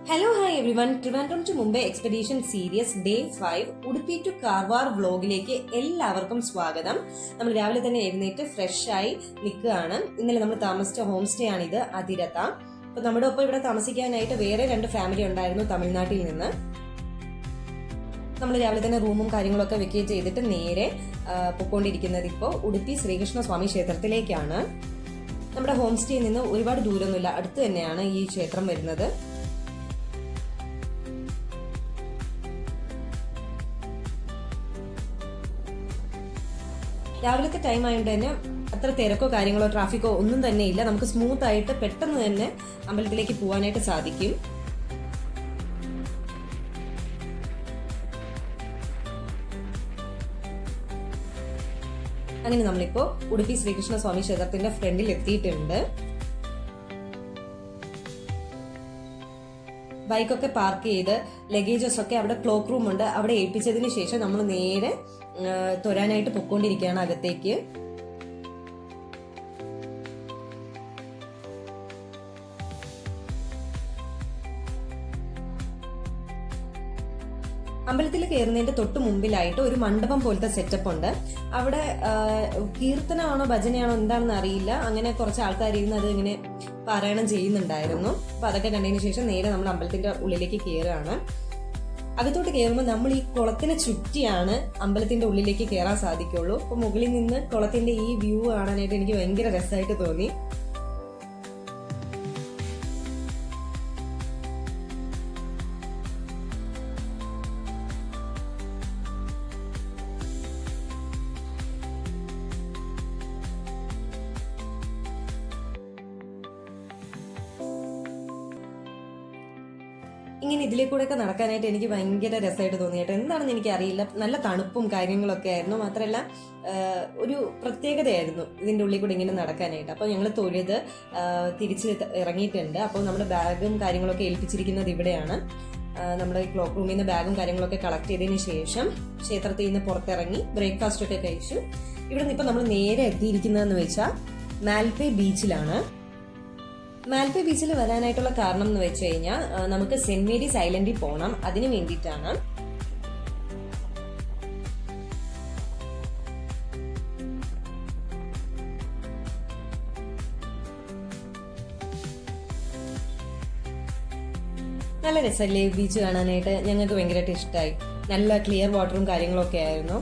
Hello hi everyone. Trivandrum to Mumbai expedition series day 5 Udupi to Karwar വ്ലോഗിലേക്ക് എല്ലാവർക്കും സ്വാഗതം. നമ്മൾ രാവിലെ തന്നെ എഴുന്നേറ്റ് ഫ്രഷ് ആയി നിൽക്കുകയാണ്. ഇന്നലെ നമ്മൾ താമസിച്ച ഹോം സ്റ്റേ ആണിത്, അതിരത്ത. അപ്പൊ നമ്മുടെ ഒപ്പം ഇവിടെ താമസിക്കാനായിട്ട് വേറെ 2 ഫാമിലി ഉണ്ടായിരുന്നു തമിഴ്നാട്ടിൽ നിന്ന്. നമ്മൾ രാവിലെ തന്നെ റൂമും കാര്യങ്ങളൊക്കെ വെക്കേറ്റ് ചെയ്തിട്ട് നേരെ പൊക്കോണ്ടിരിക്കുന്നത് ഇപ്പോൾ ഉടുപ്പി ശ്രീകൃഷ്ണ സ്വാമി ക്ഷേത്രത്തിലേക്കാണ്. നമ്മുടെ ഹോം സ്റ്റേയിൽ നിന്ന് ഒരുപാട് ദൂരമൊന്നുമില്ല, അടുത്ത് തന്നെയാണ് ഈ ക്ഷേത്രം വരുന്നത്. രാവിലത്തെ ടൈം ആയതുകൊണ്ട് തന്നെ അത്ര തിരക്കോ കാര്യങ്ങളോ ട്രാഫിക്കോ ഒന്നും തന്നെ ഇല്ല. നമുക്ക് സ്മൂത്ത് ആയിട്ട് പെട്ടെന്ന് തന്നെ അമ്പലത്തിലേക്ക് പോകാനായിട്ട് സാധിക്കും. അങ്ങനെ നമ്മളിപ്പോ ഉടുപ്പി ശ്രീകൃഷ്ണ സ്വാമി ക്ഷേത്രത്തിന്റെ ഫ്രണ്ടിൽ എത്തിയിട്ടുണ്ട്. ബൈക്കൊക്കെ പാർക്ക് ചെയ്ത് ലഗേജസ് ഒക്കെ അവിടെ ക്ലോക്ക് റൂം ഉണ്ട്, അവിടെ ഏൽപ്പിച്ചതിന് ശേഷം നമ്മൾ നേരെ തൊരാനായിട്ട് പൊക്കോണ്ടിരിക്കുകയാണ് അകത്തേക്ക്. അമ്പലത്തിൽ കയറുന്നതിന്റെ തൊട്ട് മുമ്പിലായിട്ട് ഒരു മണ്ഡപം പോലത്തെ സെറ്റപ്പ് ഉണ്ട്. അവിടെ കീർത്തനമാണോ ഭജനയാണോ എന്താണെന്ന് അറിയില്ല, അങ്ങനെ കുറച്ച് ആൾക്കാർ ഇരുന്ന് അത് ഇങ്ങനെ പാരായണം ചെയ്യുന്നുണ്ടായിരുന്നു. അപ്പൊ അതൊക്കെ കണ്ടതിന് ശേഷം നേരെ നമ്മൾ അമ്പലത്തിന്റെ ഉള്ളിലേക്ക് കയറുകയാണ്. അകത്തോട്ട് കയറുമ്പോൾ നമ്മൾ ഈ കുളത്തിനെ ചുറ്റിയാണ് അമ്പലത്തിന്റെ ഉള്ളിലേക്ക് കയറാൻ സാധിക്കുള്ളൂ. അപ്പൊ മുകളിൽ നിന്ന് കുളത്തിന്റെ ഈ വ്യൂ കാണാനായിട്ട് എനിക്ക് ഭയങ്കര രസമായിട്ട് തോന്നി. ഇങ്ങനെ ഇതിലെ കൂടെ ഒക്കെ നടക്കാനായിട്ട് എനിക്ക് ഭയങ്കര രസമായിട്ട് തോന്നിയിട്ട് എന്താണെന്ന് എനിക്ക് അറിയില്ല. നല്ല തണുപ്പും കാര്യങ്ങളൊക്കെ ആയിരുന്നു. മാത്രമല്ല ഒരു പ്രത്യേകതയായിരുന്നു ഇതിൻ്റെ ഉള്ളിൽ കൂടെ ഇങ്ങനെ നടക്കാനായിട്ട്. അപ്പോൾ ഞങ്ങൾ തൊഴുത് തിരിച്ച് ഇറങ്ങിയിട്ടുണ്ട്. അപ്പോൾ നമ്മുടെ ബാഗും കാര്യങ്ങളൊക്കെ ഏൽപ്പിച്ചിരിക്കുന്നത് ഇവിടെയാണ്. നമ്മുടെ ക്ലോക്ക് റൂമിൽ നിന്ന് ബാഗും കാര്യങ്ങളൊക്കെ കളക്ട് ചെയ്തതിന് ശേഷം ക്ഷേത്രത്തിൽ നിന്ന് പുറത്തിറങ്ങി ബ്രേക്ക്ഫാസ്റ്റ് ഒക്കെ കഴിച്ചു. ഇവിടെ നിന്ന് ഇപ്പം നമ്മൾ നേരെ എത്തിയിരിക്കുന്നതെന്ന് വെച്ചാൽ മാൽപേ ബീച്ചിലാണ്. മാൽപേ ബീച്ചിൽ വരാനായിട്ടുള്ള കാരണം എന്ന് വെച്ച് കഴിഞ്ഞാൽ നമുക്ക് സെന്റ് മേരീസ് ഐലൻഡിൽ പോകണം. അതിന് വേണ്ടിയിട്ടാണ്. നല്ല രസമല്ലേ ബീച്ച് കാണാനായിട്ട്? ഞങ്ങൾക്ക് ഭയങ്കരമായിട്ട് ഇഷ്ടമായി. നല്ല ക്ലിയർ വാട്ടറും കാര്യങ്ങളൊക്കെ ആയിരുന്നു.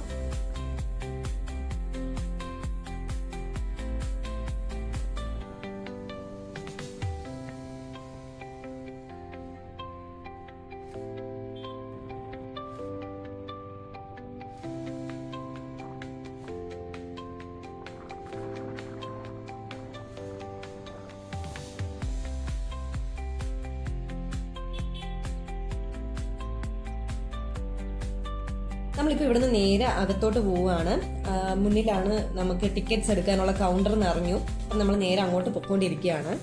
നമ്മളിപ്പോൾ ഇവിടുന്ന് നേരെ അകത്തോട്ട് പോവുകയാണ്. മുന്നിലാണ് നമുക്ക് ടിക്കറ്റ്സ് എടുക്കാനുള്ള കൗണ്ടർ നിറഞ്ഞു. അപ്പം നമ്മൾ നേരെ അങ്ങോട്ട് പൊക്കോണ്ടിരിക്കുകയാണ്.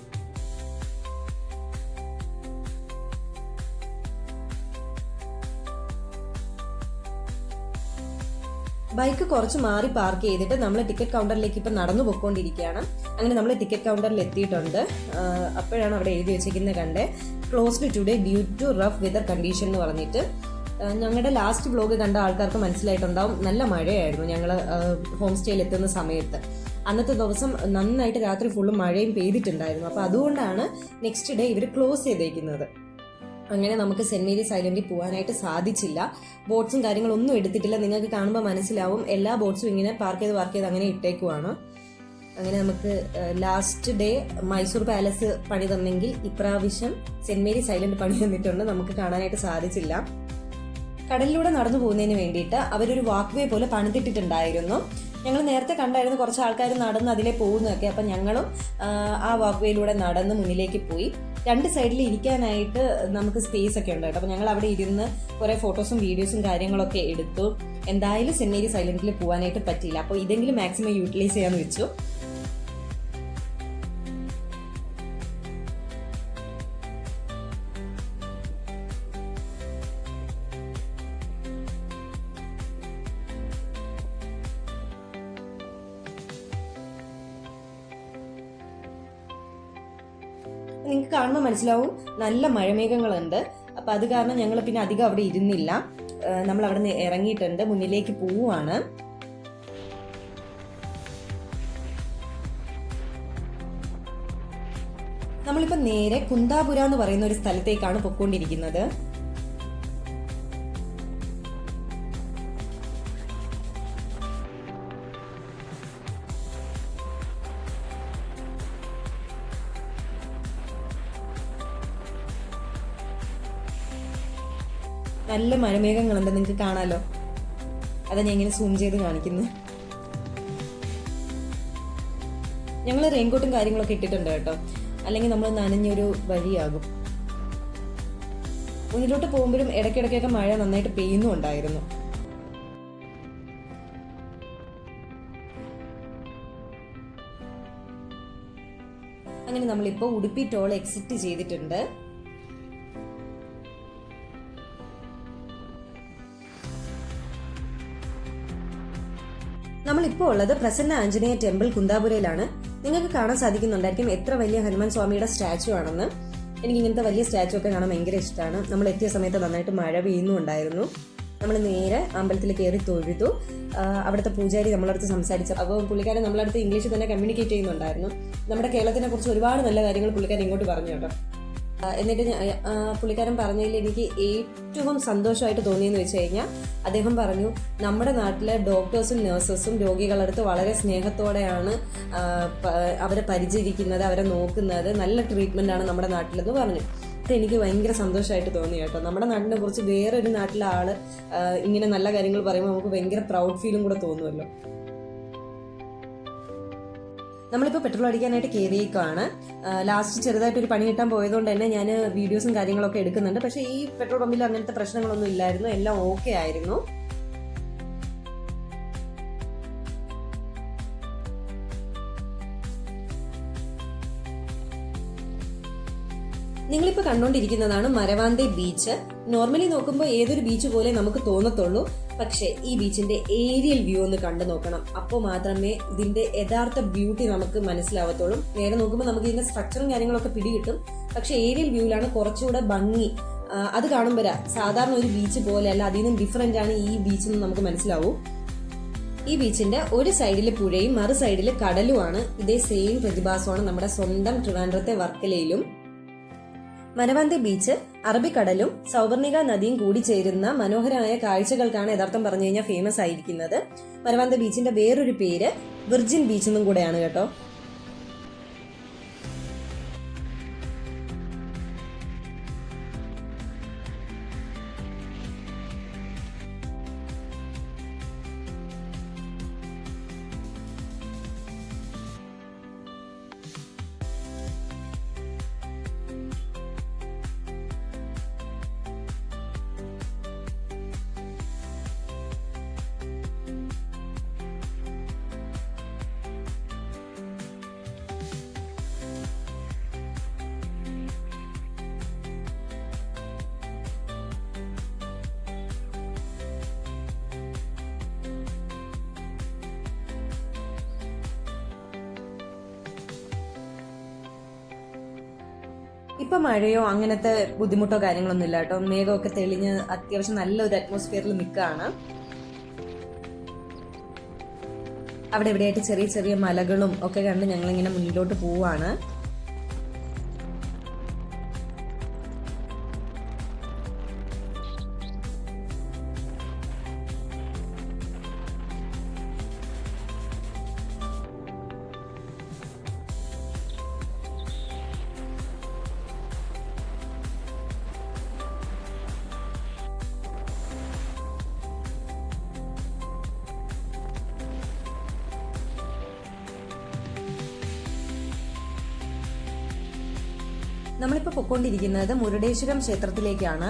ബൈക്ക് കുറച്ച് മാറി പാർക്ക് ചെയ്തിട്ട് നമ്മൾ ടിക്കറ്റ് കൗണ്ടറിലേക്ക് ഇപ്പം നടന്നു പൊക്കോണ്ടിരിക്കുകയാണ്. അങ്ങനെ നമ്മൾ ടിക്കറ്റ് കൗണ്ടറിൽ എത്തിയിട്ടുണ്ട്. അപ്പോഴാണ് അവിടെ എഴുതി വെച്ചിരിക്കുന്നത് കണ്ടേ, closed today due to rough weather condition എന്ന് പറഞ്ഞിട്ട്. ഞങ്ങളുടെ ലാസ്റ്റ് വ്ലോഗ് കണ്ട ആൾക്കാർക്ക് മനസ്സിലായിട്ടുണ്ടാവും, നല്ല മഴയായിരുന്നു ഞങ്ങൾ ഹോം സ്റ്റേയിൽ എത്തുന്ന സമയത്ത്. അന്നത്തെ ദിവസം നന്നായിട്ട് രാത്രി ഫുള്ള് മഴയും പെയ്തിട്ടുണ്ടായിരുന്നു. അപ്പോൾ അതുകൊണ്ടാണ് നെക്സ്റ്റ് ഡേ ഇവർ ക്ലോസ് ചെയ്തേക്കുന്നത്. അങ്ങനെ നമുക്ക് സെന്റ് മേരീസ് ഐലൻഡിൽ പോകാനായിട്ട് സാധിച്ചില്ല. ബോട്ട്സും കാര്യങ്ങളൊന്നും എടുത്തിട്ടില്ല. നിങ്ങൾക്ക് കാണുമ്പോൾ മനസ്സിലാവും, എല്ലാ ബോട്ട്സും ഇങ്ങനെ പാർക്ക് ചെയ്ത് അങ്ങനെ ഇട്ടേക്കുവാണ്. അങ്ങനെ നമുക്ക് ലാസ്റ്റ് ഡേ മൈസൂർ പാലസ് പണി തന്നെങ്കിൽ ഇപ്രാവശ്യം സെന്റ് മേരീസ് ഐലൻഡ് പണി തന്നിട്ടുണ്ട്. നമുക്ക് കാണാനായിട്ട് സാധിച്ചില്ല. കടലിലൂടെ നടന്നു പോകുന്നതിന് വേണ്ടിയിട്ട് അവരൊരു വാക്ക് വേ പോലെ പണിതിട്ടിട്ടുണ്ടായിരുന്നു. ഞങ്ങൾ നേരത്തെ കണ്ടായിരുന്നു കുറച്ച് ആൾക്കാർ നടന്ന് അതിലെ പോകുന്നതൊക്കെ. അപ്പം ഞങ്ങളും ആ വാക്ക് വേയിലൂടെ നടന്ന് മുന്നിലേക്ക് പോയി. 2 സൈഡിൽ ഇരിക്കാനായിട്ട് നമുക്ക് സ്പേസ് ഒക്കെ ഉണ്ട് കേട്ടോ. അപ്പം ഞങ്ങൾ അവിടെ ഇരുന്ന് കുറേ ഫോട്ടോസും വീഡിയോസും കാര്യങ്ങളൊക്കെ എടുത്തു. എന്തായാലും സെന്റ് മേരീസ് ഐലൻഡിൽ പോകാനായിട്ട് പറ്റിയില്ല. അപ്പോൾ ഇതെങ്കിലും മാക്സിമം യൂട്ടിലൈസ് ചെയ്യാന്ന് വെച്ചു. നിങ്ങൾക്ക് കാണുമ്പോൾ മനസ്സിലാവും നല്ല മഴമേഘങ്ങളുണ്ട്. അപ്പൊ അത് കാരണം ഞങ്ങൾ പിന്നെ അധികം അവിടെ ഇരുന്നില്ല. നമ്മൾ അവിടെ നിന്ന് ഇറങ്ങിയിട്ടുണ്ട്, മുന്നിലേക്ക് പോവുകയാണ്. നമ്മളിപ്പോ നേരെ കുന്താപുര എന്ന് പറയുന്ന ഒരു സ്ഥലത്തേക്കാണ് പൊക്കോണ്ടിരിക്കുന്നത്. നല്ല മഴമേഘങ്ങളുണ്ട്, നിങ്ങൾക്ക് കാണാലോ. അതാ ഞാൻ ഇങ്ങനെ സൂം ചെയ്ത് കാണിക്കുന്നു. ഞങ്ങൾ റെയിൻകോട്ടും കാര്യങ്ങളൊക്കെ ഇട്ടിട്ടുണ്ട് കേട്ടോ, അല്ലെങ്കിൽ നമ്മൾ നനഞ്ഞൊരു വഴിയാകും. മുന്നിലോട്ട് പോകുമ്പോഴും ഇടയ്ക്കിടയ്ക്കൊക്കെ മഴ നന്നായിട്ട് പെയ്യുന്നുണ്ടായിരുന്നു. അങ്ങനെ നമ്മളിപ്പോ ഉടുപ്പി ടോൾ എക്സിറ്റ് ചെയ്തിട്ടുണ്ട്. നമ്മളിപ്പോൾ ഉള്ളത് പ്രസന്ന ആഞ്ജനേയ ടെമ്പിൾ കുന്താപുരയിലാണ്. നിങ്ങൾക്ക് കാണാൻ സാധിക്കുന്നുണ്ടായിരിക്കും എത്ര വലിയ ഹനുമാൻ സ്വാമിയുടെ സ്റ്റാച്ചു ആണെന്ന്. എനിക്ക് ഇങ്ങനത്തെ വലിയ സ്റ്റാച്ചു ഒക്കെ കാണാൻ ഭയങ്കര ഇഷ്ടമാണ്. നമ്മൾ എത്തിയ സമയത്ത് നന്നായിട്ട് മഴ പെയ്യുന്നുണ്ടായിരുന്നു. നമ്മൾ നേരെ അമ്പലത്തിൽ കയറി തൊഴുതു. അവിടുത്തെ പൂജാരി നമ്മളടുത്ത് സംസാരിച്ചു. അപ്പോൾ പുള്ളിക്കാരൻ നമ്മളടുത്ത് ഇംഗ്ലീഷിൽ തന്നെ കമ്മ്യൂണിക്കേറ്റ് ചെയ്യുന്നുണ്ടായിരുന്നു. നമ്മുടെ കേരളത്തിനെ കുറിച്ച് ഒരുപാട് നല്ല കാര്യങ്ങൾ പുള്ളിക്കാരൻ ഇങ്ങോട്ട് പറഞ്ഞു കേട്ടോ. എന്നിട്ട് പുള്ളിക്കാരൻ പറഞ്ഞതിൽ എനിക്ക് ഏറ്റവും സന്തോഷമായിട്ട് തോന്നിയെന്ന് വെച്ച് കഴിഞ്ഞാൽ, അദ്ദേഹം പറഞ്ഞു നമ്മുടെ നാട്ടിലെ ഡോക്ടേഴ്സും നഴ്സസും രോഗികളടുത്ത് വളരെ സ്നേഹത്തോടെയാണ് അവരെ പരിചരിക്കുന്നത്, അവരെ നോക്കുന്നത്. നല്ല ട്രീറ്റ്മെന്റ് ആണ് നമ്മുടെ നാട്ടിലെന്ന് പറഞ്ഞു. എനിക്ക് ഭയങ്കര സന്തോഷമായിട്ട് തോന്നി കേട്ടോ. നമ്മുടെ നാട്ടിനെ കുറിച്ച് വേറൊരു നാട്ടിലെ ആള് ഇങ്ങനെ നല്ല കാര്യങ്ങൾ പറയുമ്പോൾ നമുക്ക് ഭയങ്കര പ്രൗഡ് ഫീലും കൂടെ തോന്നുമല്ലോ. നമ്മളിപ്പോൾ പെട്രോൾ അടിക്കാനായിട്ട് കയറിയേക്കാണ്. ലാസ്റ്റ് ചെറുതായിട്ട് ഒരു പണി കിട്ടാൻ പോയതുകൊണ്ട് തന്നെ ഞാൻ വീഡിയോസും കാര്യങ്ങളൊക്കെ എടുക്കുന്നുണ്ട്. പക്ഷേ ഈ പെട്രോൾ പമ്പിൽ അങ്ങനത്തെ പ്രശ്നങ്ങളൊന്നും ഇല്ലായിരുന്നു, എല്ലാം ഓക്കെ ആയിരുന്നു. നിങ്ങളിപ്പോൾ കണ്ടുകൊണ്ടിരിക്കുന്നതാണ് മരവാന്തെ ബീച്ച്. നോർമലി നോക്കുമ്പോൾ ഏതൊരു ബീച്ച് പോലെ നമുക്ക് തോന്നത്തുള്ളൂ. പക്ഷേ ഈ ബീച്ചിന്റെ ഏരിയൽ വ്യൂ ഒന്ന് കണ്ടു നോക്കണം. അപ്പോൾ മാത്രമേ ഇതിന്റെ യഥാർത്ഥ ബ്യൂട്ടി നമുക്ക് മനസ്സിലാവത്തുള്ളൂ. നേരെ നോക്കുമ്പോൾ നമുക്ക് ഇതിന്റെ സ്ട്രക്ചറും കാര്യങ്ങളൊക്കെ പിടികിട്ടും. പക്ഷെ ഏരിയൽ വ്യൂവിലാണ് കുറച്ചുകൂടെ ഭംഗി. അത് കാണുമ്പോഴാ സാധാരണ ഒരു ബീച്ച് പോലെയല്ല, അതിൽ നിന്നും ഡിഫറെന്റ് ആണ് ഈ ബീച്ച് എന്ന് നമുക്ക് മനസ്സിലാവും. ഈ ബീച്ചിന്റെ ഒരു സൈഡിൽ പുഴയും മറു സൈഡിൽ കടലുമാണ്. ഇതേ സെയിം പ്രതിഭാസമാണ് നമ്മുടെ സ്വന്തം ട്രിവാൻഡ്രത്തെ വർക്കലയിലും. മരവാന്തെ ബീച്ച് അറബിക്കടലും സൗവർണിക നദിയും കൂടി ചേരുന്ന മനോഹരമായ കാഴ്ചകൾക്കാണ് യഥാർത്ഥം പറഞ്ഞു കഴിഞ്ഞാൽ ഫേമസ് ആയിരിക്കുന്നത്. മരവാന്തെ ബീച്ചിന്റെ വേറൊരു പേര് വിർജിൻ ബീച്ച് എന്നും കൂടെയാണ് കേട്ടോ. ഇപ്പൊ മഴയോ അങ്ങനത്തെ ബുദ്ധിമുട്ടോ കാര്യങ്ങളൊന്നും ഇല്ല കേട്ടോ. മേഘമൊക്കെ തെളിഞ്ഞ് അത്യാവശ്യം നല്ലൊരു അറ്റ്മോസ്ഫിയറിൽ നിൽക്കുകയാണ്. അവിടെ എവിടെയായിട്ട് ചെറിയ ചെറിയ മലകളും ഒക്കെ കണ്ട് ഞങ്ങളിങ്ങനെ മുന്നിലോട്ട് പോവാണ്. നമ്മളിപ്പോൾ പൊക്കോണ്ടിരിക്കുന്നത് മുരുടേശ്വരം ക്ഷേത്രത്തിലേക്കാണ്.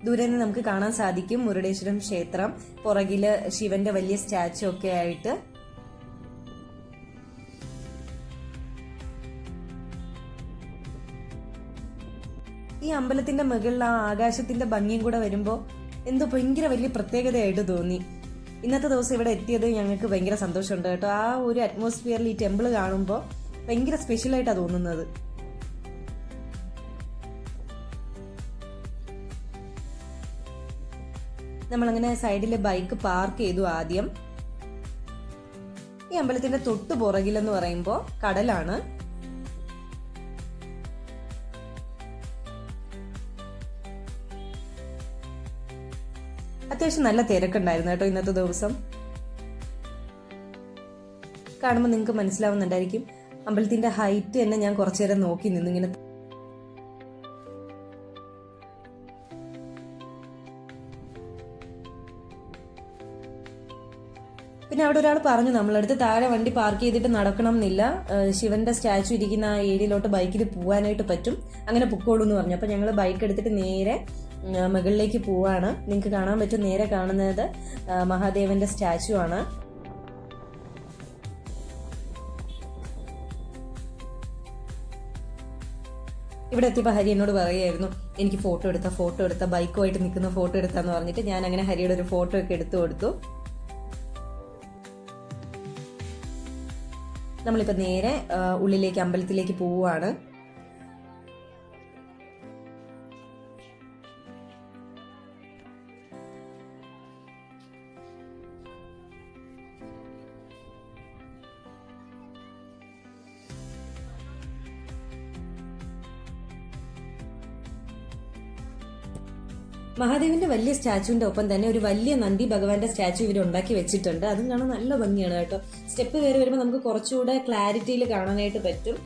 ദൂരെ നിന്ന് നമുക്ക് കാണാൻ സാധിക്കും മുരുടേശ്വരം ക്ഷേത്രം. പുറകില് ശിവന്റെ വലിയ സ്റ്റാച്ചു ഒക്കെ ആയിട്ട്. ഈ അമ്പലത്തിന്റെ മുകളിൽ ആ ആകാശത്തിന്റെ ഭംഗിയും കൂടെ വരുമ്പോൾ എന്തോ ഭയങ്കര വലിയ പ്രത്യേകതയായിട്ട് തോന്നി. ഇന്നത്തെ ദിവസം ഇവിടെ എത്തിയത് ഞങ്ങൾക്ക് ഭയങ്കര സന്തോഷമുണ്ട് കേട്ടോ. ആ ഒരു അറ്റ്മോസ്ഫിയറിൽ ഈ ടെമ്പിൾ കാണുമ്പോൾ ഭയങ്കര സ്പെഷ്യലായിട്ടാണ് തോന്നുന്നത്. നമ്മളങ്ങനെ സൈഡിൽ ബൈക്ക് പാർക്ക് ചെയ്തു. ആദ്യം ഈ അമ്പലത്തിന്റെ തൊട്ടു പുറകിലെന്ന് പറയുമ്പോൾ കടലാണ്. അത്യാവശ്യം നല്ല തിരക്കുണ്ടായിരുന്നു കേട്ടോ ഇന്നത്തെ ദിവസം. കാണുമ്പോൾ നിങ്ങൾക്ക് മനസ്സിലാവുന്നുണ്ടായിരിക്കും. അമ്പലത്തിന്റെ ഹൈറ്റ് തന്നെ ഞാൻ കുറച്ചു നേരം നോക്കി നിന്നു ഇങ്ങനെ. പിന്നെ അവിടെ ഒരാൾ പറഞ്ഞു നമ്മളടുത്ത് താഴെ വണ്ടി പാർക്ക് ചെയ്തിട്ട് നടക്കണം എന്നില്ല, ശിവന്റെ സ്റ്റാച്ചു ഇരിക്കുന്ന ആ ഏരിയയിലോട്ട് ബൈക്കിൽ പോകാനായിട്ട് പറ്റും, അങ്ങനെ പൊക്കോളൂ എന്ന് പറഞ്ഞു. അപ്പൊ ഞങ്ങൾ ബൈക്ക് എടുത്തിട്ട് നേരെ മുകളിലേക്ക് പോവാണ്. നിങ്ങൾക്ക് കാണാൻ പറ്റും, നേരെ കാണുന്നത് മഹാദേവന്റെ സ്റ്റാച്ചു ആണ്. ഇവിടെ എത്തിയപ്പോൾ ഹരി എന്നോട് പറയുമായിരുന്നു എനിക്ക് ഫോട്ടോ എടുത്ത ബൈക്കുമായിട്ട് നിൽക്കുന്ന ഫോട്ടോ എടുത്താന്ന് പറഞ്ഞിട്ട് ഞാൻ അങ്ങനെ ഹരിയുടെ ഒരു ഫോട്ടോ ഒക്കെ എടുത്തു കൊടുത്തു. നമ്മളിപ്പോൾ നേരെ ഉള്ളിലേക്ക് അമ്പലത്തിലേക്ക് പോവുകയാണ്. മഹാദേവിന്റെ വലിയ സ്റ്റാച്ചുവിന്റെ ഒപ്പം തന്നെ ഒരു വലിയ നന്ദി ഭഗവാന്റെ സ്റ്റാച്ചു ഇവർ ഉണ്ടാക്കി വെച്ചിട്ടുണ്ട്. അതും കാണാൻ നല്ല ഭംഗിയാണ് കേട്ടോ. സ്റ്റെപ്പ് കയറി വരുമ്പോൾ നമുക്ക് കുറച്ചുകൂടെ ക്ലാരിറ്റിയിൽ കാണാനായിട്ട് പറ്റും.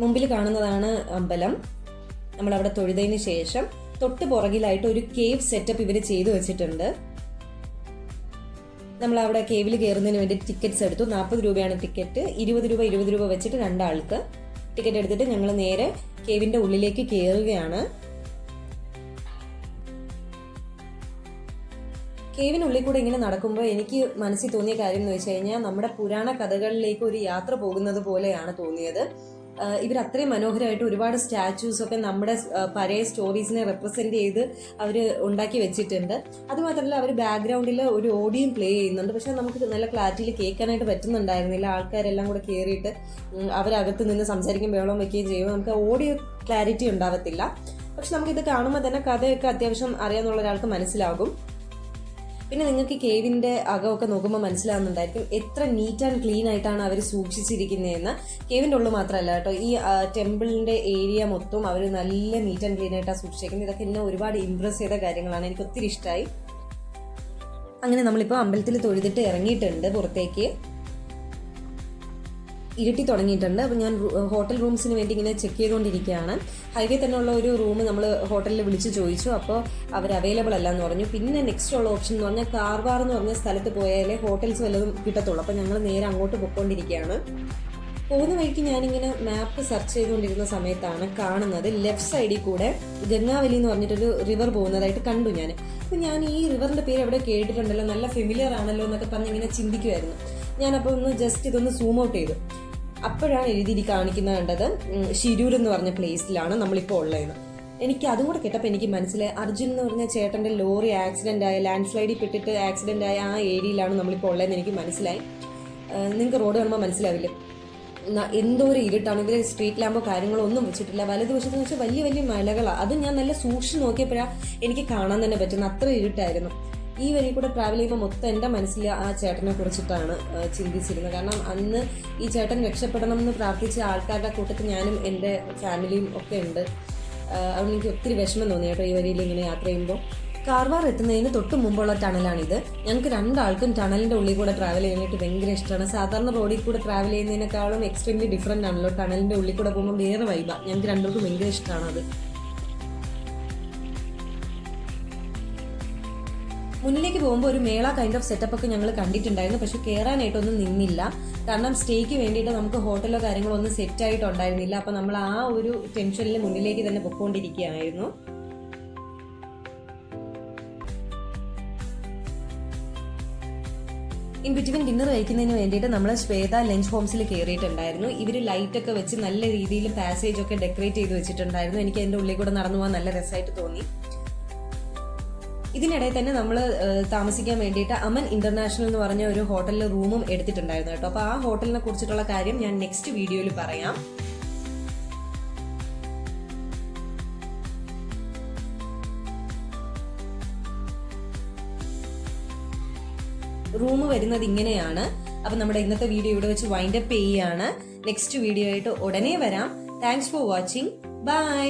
മുമ്പിൽ കാണുന്നതാണ് അമ്പലം. നമ്മൾ അവിടെ തൊഴുതതിന് ശേഷം തൊട്ട് പുറകിലായിട്ട് ഒരു കേവ് സെറ്റപ്പ് ഇവർ ചെയ്തു വെച്ചിട്ടുണ്ട്. നമ്മൾ അവിടെ കേവിൽ കയറുന്നതിന് വേണ്ടി ടിക്കറ്റ്സ് എടുത്തു. 40 രൂപയാണ് ടിക്കറ്റ്. 20 രൂപ വെച്ചിട്ട് രണ്ടാൾക്ക് ടിക്കറ്റ് എടുത്തിട്ട് ഞങ്ങൾ നേരെ കേവിന്റെ ഉള്ളിലേക്ക് കയറുകയാണ്. കേവിനുള്ളിൽ കൂടെ ഇങ്ങനെ നടക്കുമ്പോൾ എനിക്ക് മനസ്സിൽ തോന്നിയ കാര്യം എന്ന് വെച്ച് കഴിഞ്ഞാൽ നമ്മുടെ പുരാണ കഥകളിലേക്ക് ഒരു യാത്ര പോകുന്നത് പോലെയാണ് തോന്നിയത്. ഇവർ അത്രയും മനോഹരമായിട്ട് ഒരുപാട് സ്റ്റാച്യൂസ് ഒക്കെ നമ്മുടെ പഴയ സ്റ്റോറീസിനെ റെപ്രസെന്റ് ചെയ്ത് അവർ ഉണ്ടാക്കി വെച്ചിട്ടുണ്ട്. അതുമാത്രമല്ല അവർ ബാക്ക്ഗ്രൗണ്ടിൽ ഒരു ഓഡിയോയും പ്ലേ ചെയ്യുന്നുണ്ട്. പക്ഷെ നമുക്ക് നല്ല ക്ലാരിറ്റിയിൽ കേൾക്കാനായിട്ട് പറ്റുന്നുണ്ടായിരുന്നില്ല. ആൾക്കാരെല്ലാം കൂടെ കയറിയിട്ട് അവരകത്ത് നിന്ന് സംസാരിക്കും, ബഹളം വയ്ക്കുകയും ചെയ്യും. നമുക്ക് ഓഡിയോ ക്ലാരിറ്റി ഉണ്ടാവത്തില്ല. പക്ഷെ നമുക്കിത് കാണുമ്പോൾ തന്നെ കഥയൊക്കെ അത്യാവശ്യം അറിയാവുന്ന ഒരാൾക്ക് മനസ്സിലാകും. പിന്നെ നിങ്ങൾക്ക് കേവിന്റെ അകമൊക്കെ നോക്കുമ്പോൾ മനസ്സിലാവുന്നുണ്ടായിരിക്കും എത്ര നീറ്റ് ആൻഡ് ക്ലീൻ ആയിട്ടാണ് അവർ സൂക്ഷിച്ചിരിക്കുന്നതെന്ന്. കേവിന്റെ ഉള്ളു മാത്രമല്ല കേട്ടോ, ഈ ടെമ്പിളിന്റെ ഏരിയ മൊത്തം അവർ നല്ല നീറ്റ് ആൻഡ് ക്ലീൻ ആയിട്ടാണ് സൂക്ഷിച്ചിരിക്കുന്നത്. ഇതൊക്കെ എന്നെ ഒരുപാട് ഇംപ്രസ് ചെയ്ത കാര്യങ്ങളാണ്, എനിക്ക് ഒത്തിരി ഇഷ്ടമായി. അങ്ങനെ നമ്മളിപ്പോൾ അമ്പലത്തിൽ തൊഴുതിട്ട് ഇറങ്ങിയിട്ടുണ്ട്. പുറത്തേക്ക് ഇരുട്ടി തുടങ്ങിയിട്ടുണ്ട്. അപ്പോൾ ഞാൻ ഹോട്ടൽ റൂംസിന് വേണ്ടി ഇങ്ങനെ ചെക്ക് ചെയ്തുകൊണ്ടിരിക്കുകയാണ്. ഹൈവേ തന്നെ ഉള്ള ഒരു റൂം നമ്മൾ ഹോട്ടലിൽ വിളിച്ച് ചോദിച്ചു. അപ്പോൾ അവർ അവൈലബിൾ അല്ല എന്ന് പറഞ്ഞു. പിന്നെ നെക്സ്റ്റ് ഉള്ള ഓപ്ഷൻ എന്ന് പറഞ്ഞാൽ കാർവാർ എന്ന് പറഞ്ഞ സ്ഥലത്ത് പോയാലേ ഹോട്ടൽസ് വല്ലതും കിട്ടത്തുള്ളൂ. അപ്പോൾ ഞങ്ങൾ നേരെ അങ്ങോട്ട് പോയിക്കൊണ്ടിരിക്കുകയാണ്. പോകുന്ന വഴിക്ക് ഞാനിങ്ങനെ മാപ്പ് സെർച്ച് ചെയ്തുകൊണ്ടിരുന്ന സമയത്താണ് കാണുന്നത് ലെഫ്റ്റ് സൈഡിൽ കൂടെ ഗംഗാവലി എന്ന് പറഞ്ഞിട്ടൊരു റിവർ പോകുന്നതായിട്ട് കണ്ടു ഞാൻ. അപ്പോൾ ഞാൻ ഈ റിവറിന്റെ പേര് എവിടെ കേട്ടിട്ടുണ്ടല്ലോ, നല്ല ഫെമിലിയർ ആണല്ലോ എന്നൊക്കെ പറഞ്ഞ് ഇങ്ങനെ ചിന്തിക്കുമായിരുന്നു. ഞാനപ്പോൾ ഒന്ന് ജസ്റ്റ് ഇതൊന്ന് സൂം ഔട്ട് ചെയ്തു. അപ്പോഴാണ് എഴുതി കാണിക്കുന്നത് കണ്ടത് ഷിരൂർ എന്ന് പറഞ്ഞ പ്ലേസിലാണ് നമ്മളിപ്പോൾ ഉള്ളതെന്ന്. എനിക്ക് അതും കൂടെ കേട്ടപ്പോൾ എനിക്ക് മനസ്സിലായി അർജുൻ എന്ന് പറഞ്ഞ ചേട്ടൻ്റെ ലോറി ആക്സിഡന്റ് ആയ, ലാൻഡ് സ്ലൈഡിൽ പെട്ടിട്ട് ആക്സിഡന്റ് ആയ ആ ഏരിയയിലാണ് നമ്മളിപ്പോൾ ഉള്ളതെന്ന് എനിക്ക് മനസ്സിലായി. നിങ്ങൾക്ക് റോഡ് കാണുമ്പോൾ മനസ്സിലാവില്ലേ എന്തോ ഒരു ഇരുട്ടാണ്. ഇവർ സ്ട്രീറ്റ് ലാമ്പോ കാര്യങ്ങളോ ഒന്നും വെച്ചിട്ടില്ല. വലതുവശത്ത് വെച്ചാൽ വലിയ വലിയ മലകളാണ്. അത് ഞാൻ നല്ല സൂക്ഷിച്ച് നോക്കിയപ്പോഴാണ് എനിക്ക് കാണാൻ തന്നെ പറ്റുന്നത്. അത്ര ഇരുട്ടായിരുന്നു. ഈ വഴി കൂടെ ട്രാവൽ ചെയ്യുമ്പോൾ മൊത്തം എൻ്റെ മനസ്സിൽ ആ ചേട്ടനെ കുറിച്ചിട്ടാണ് ചിന്തിച്ചിരുന്നത്. കാരണം അന്ന് ഈ ചേട്ടൻ രക്ഷപ്പെടണം എന്ന് പ്രാർത്ഥിച്ച ആൾക്കാരുടെ കൂട്ടത്തിൽ ഞാനും എൻ്റെ ഫാമിലിയും ഒക്കെ ഉണ്ട്. അതുകൊണ്ട് എനിക്ക് ഒത്തിരി വിഷമം തോന്നി കേട്ടോ ഈ വഴിയിൽ ഇങ്ങനെ യാത്ര ചെയ്യുമ്പോൾ. കാർവാർ എത്തുന്നതിന് തൊട്ട് മുമ്പുള്ള ടണലാണിത്. ഞങ്ങൾക്ക് രണ്ടാൾക്കും ടണലിൻ്റെ ഉള്ളിൽ കൂടെ ട്രാവൽ ചെയ്യാനായിട്ട് ഭയങ്കര ഇഷ്ടമാണ്. സാധാരണ റോഡിൽ കൂടെ ട്രാവൽ ചെയ്യുന്നതിനേക്കാളും എക്സ്ട്രീംലി ഡിഫറെൻ്റ് ആണല്ലോ. ടണലിൻ്റെ ഉള്ളിൽ കൂടെ പോകുമ്പോൾ വേറെ വൈബാണ്. ഞങ്ങൾക്ക് രണ്ടുപേർക്കും ഭയങ്കര ഇഷ്ടമാണ് അത്. മുന്നിലേക്ക് പോകുമ്പോൾ ഒരു മേള കൈൻഡ് ഓഫ് സെറ്റപ്പ് ഒക്കെ ഞങ്ങൾ കണ്ടിട്ടുണ്ടായിരുന്നു. പക്ഷെ കയറാനായിട്ടൊന്നും നിന്നില്ല. കാരണം സ്റ്റേക്ക് വേണ്ടിയിട്ട് നമുക്ക് ഹോട്ടലോ കാര്യങ്ങളോ ഒന്നും സെറ്റ് ആയിട്ടുണ്ടായിരുന്നില്ല. അപ്പം നമ്മൾ ആ ഒരു ടെൻഷനിൽ മുന്നിലേക്ക് തന്നെ പൊയ്ക്കൊണ്ടിരിക്കുകയായിരുന്നു. ഇൻ ബിറ്റ്വീൻ ഡിന്നർ കഴിക്കുന്നതിന് വേണ്ടിയിട്ട് നമ്മൾ ശ്വേത ലഞ്ച് ഹോംസിൽ കയറിയിട്ടുണ്ടായിരുന്നു. ഇവർ ലൈറ്റ് ഒക്കെ വെച്ച് നല്ല രീതിയിൽ പാസേജ് ഒക്കെ ഡെക്കറേറ്റ് ചെയ്ത് വെച്ചിട്ടുണ്ടായിരുന്നു. എനിക്ക് അതിന്റെ ഉള്ളിൽ കൂടെ നടന്നു പോകാൻ നല്ല രസമായിട്ട് തോന്നി. ഇതിനിടയിൽ തന്നെ നമ്മൾ താമസിക്കാൻ വേണ്ടിയിട്ട് അമൻ ഇന്റർനാഷണൽ എന്ന് പറഞ്ഞ ഒരു ഹോട്ടലിൽ റൂമും എടുത്തിട്ടുണ്ടായിരുന്നു കേട്ടോ. അപ്പൊ ആ ഹോട്ടലിനെ കുറിച്ചിട്ടുള്ള കാര്യം ഞാൻ നെക്സ്റ്റ് വീഡിയോയിൽ പറയാം. റൂം വരുന്നത് ഇങ്ങനെയാണ്. അപ്പൊ നമ്മുടെ ഇന്നത്തെ വീഡിയോ ഇവിടെ വെച്ച് വൈൻഡ് അപ്പ് ചെയ്യുകയാണ്. നെക്സ്റ്റ് വീഡിയോ ആയിട്ട് ഉടനെ വരാം. Thanks for watching. ബൈ.